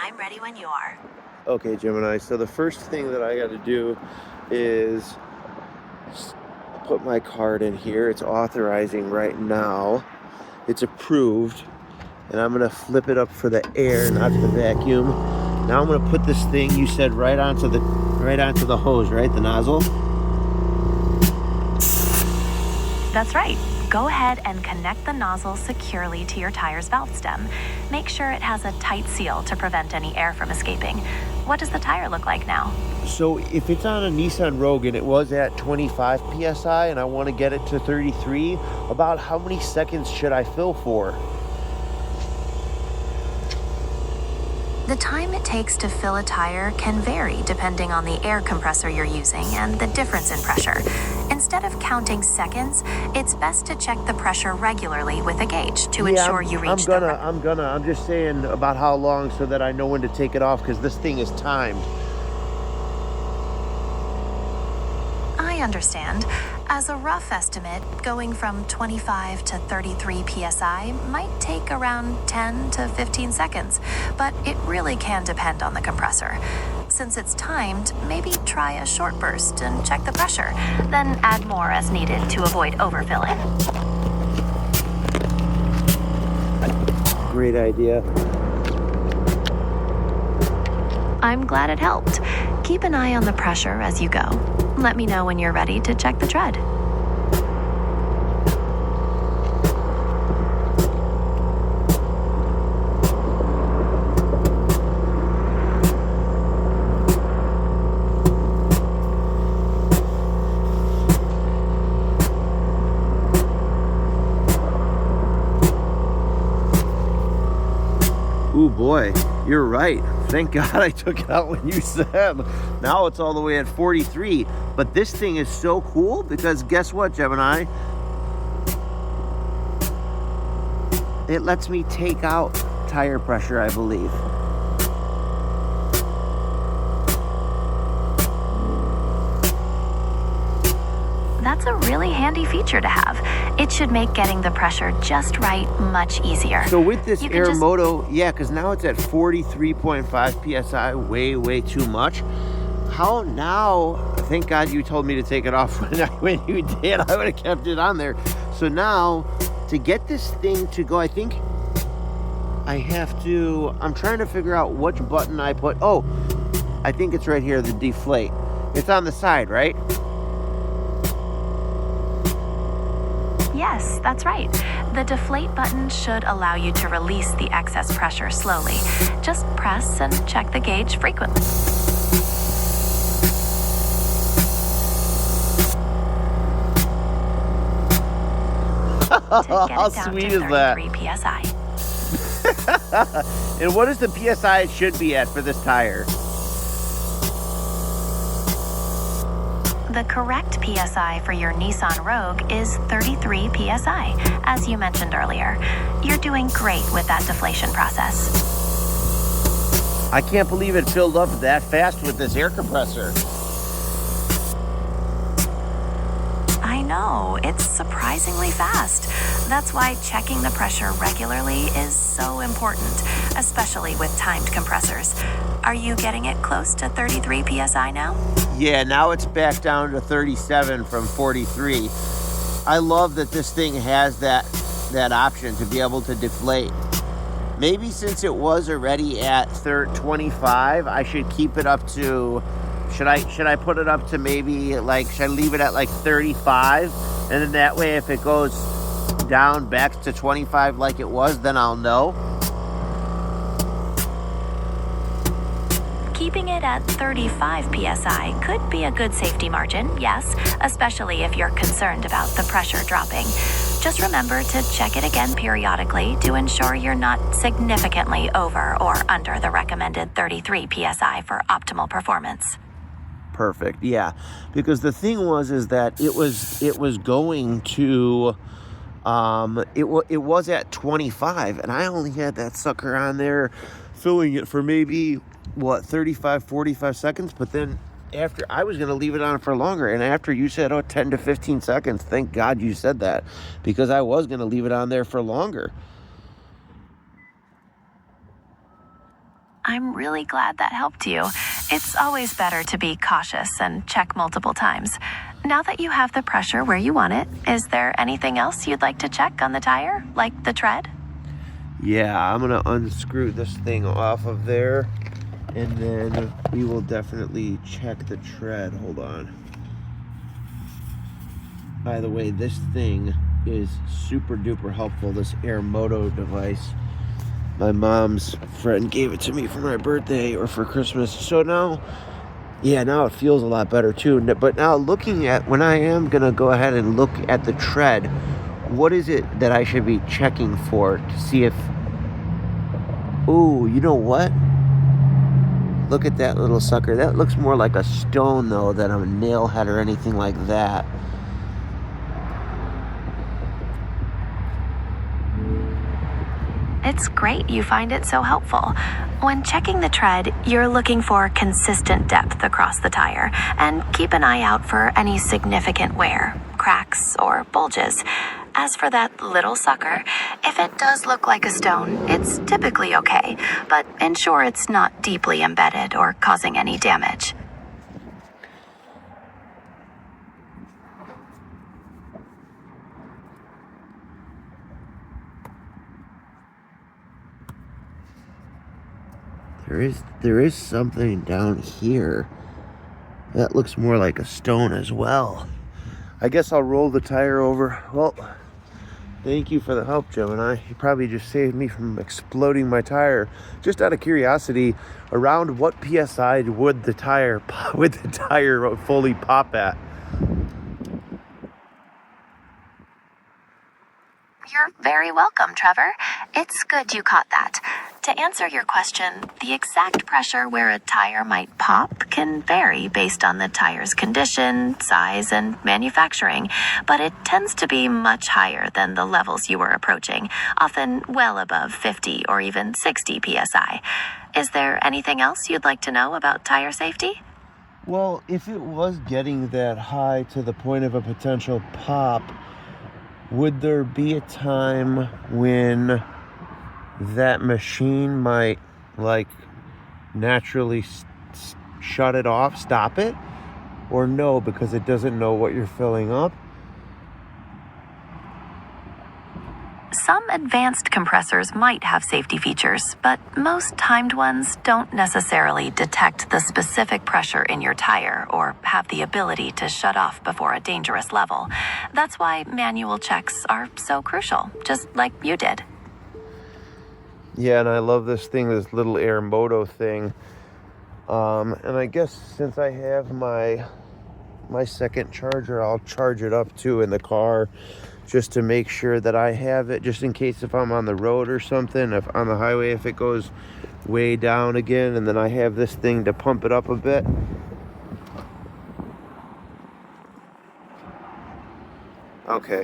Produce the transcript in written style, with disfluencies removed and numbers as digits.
I'm ready when you are. Okay, Gemini, so the first thing that I got to do is put my card in here. It's authorizing right now. It's approved. And I'm going to flip it up for the air, not the vacuum. Now I'm going to put this thing you said right onto the hose, right? The nozzle. That's right. Go ahead and connect the nozzle securely to your tire's valve stem. Make sure it has a tight seal to prevent any air from escaping. What does the tire look like now? So if it's on a Nissan Rogue and it was at 25 PSI and I want to get it to 33, about how many seconds should I fill for? The time it takes to fill a tire can vary depending on the air compressor you're using and the difference in pressure. Instead of counting seconds, it's best to check the pressure regularly with a gauge to ensure you reach I'm just saying about how long so that I know when to take it off, because this thing is timed. I understand. As a rough estimate, going from 25 to 33 psi might take around 10 to 15 seconds, but it really can depend on the compressor. Since it's timed, maybe try a short burst and check the pressure, then add more as needed to avoid overfilling. Great idea. I'm glad it helped. Keep an eye on the pressure as you go. Let me know when you're ready to check the tread. Ooh boy, you're right. Thank God I took it out when you said. Now it's all the way at 43. But this thing is so cool because guess what, Gemini? It lets me take out tire pressure, I believe. That's a really handy feature to have. It should make getting the pressure just right much easier. So with this Air Moto, yeah, because now it's at 43.5 PSI, way too much. How now, thank God you told me to take it off when you did. I would have kept it on there. So now, to get this thing to go, I think I'm trying to figure out which button I put. Oh, I think it's right here, the deflate. It's on the side, right? Yes, that's right. The deflate button should allow you to release the excess pressure slowly. Just press and check the gauge frequently. How sweet is that? 33 psi. And what is the PSI it should be at for this tire? The correct PSI for your Nissan Rogue is 33 psi, as you mentioned earlier. You're doing great with that deflation process. I can't believe it filled up that fast with this air compressor. I know, it's surprisingly fast. That's why checking the pressure regularly is so important, especially with timed compressors. Are you getting it close to 33 psi now? Yeah, now it's back down to 37 from 43. I love that this thing has that option to be able to deflate. Maybe since it was already at 25, I should keep it up to, should I put it up to maybe should I leave it at 35? And then that way if it goes down back to 25 like it was, then I'll know. Keeping it at 35 psi could be a good safety margin, yes, especially if you're concerned about the pressure dropping. Just remember to check it again periodically to ensure you're not significantly over or under the recommended 33 psi for optimal performance. Perfect, yeah. Because the thing is that it was going to, it was at 25, and I only had that sucker on there filling it for maybe 45 seconds, but then after I was going to leave it on for longer, and after you said 10 to 15 seconds, thank God you said that, because I was going to leave it on there for longer. I'm really glad that helped you. It's always better to be cautious and check multiple times. Now that you have the pressure where you want it, is there anything else you'd like to check on the tire, like the tread? Yeah, I'm gonna unscrew this thing off of there, and then we will definitely check the tread. Hold on. By the way, this thing is super duper helpful, this Air Moto device. My mom's friend gave it to me for my birthday or for Christmas. So now it feels a lot better too. But now looking at, when I am going to go ahead and look at the tread, what is it that I should be checking for to see if, ooh, you know what? Look at that little sucker. That looks more like a stone though than a nail head or anything like that. It's great you find it so helpful. When checking the tread, you're looking for consistent depth across the tire, and keep an eye out for any significant wear, cracks, or bulges. As for that little sucker, if it does look like a stone, it's typically okay, but ensure it's not deeply embedded or causing any damage. There is something down here that looks more like a stone as well. I guess I'll roll the tire over. Well, thank you for the help, Gemini. You probably just saved me from exploding my tire. Just out of curiosity, around what PSI would the tire fully pop at? You're very welcome, Trevor. It's good you caught that. To answer your question, the exact pressure where a tire might pop can vary based on the tire's condition, size, and manufacturing, but it tends to be much higher than the levels you were approaching, often well above 50 or even 60 psi. Is there anything else you'd like to know about tire safety? Well, if it was getting that high to the point of a potential pop, would there be a time when that machine might, like, naturally shut it off, stop it? Or no, because it doesn't know what you're filling up? Some advanced compressors might have safety features, but most timed ones don't necessarily detect the specific pressure in your tire or have the ability to shut off before a dangerous level. That's why manual checks are so crucial, just like you did. Yeah, and I love this thing, this little Air Moto thing. And I guess since I have my second charger, I'll charge it up too in the car, just to make sure that I have it, just in case if I'm on the road or something, if on the highway, if it goes way down again, and then I have this thing to pump it up a bit. Okay,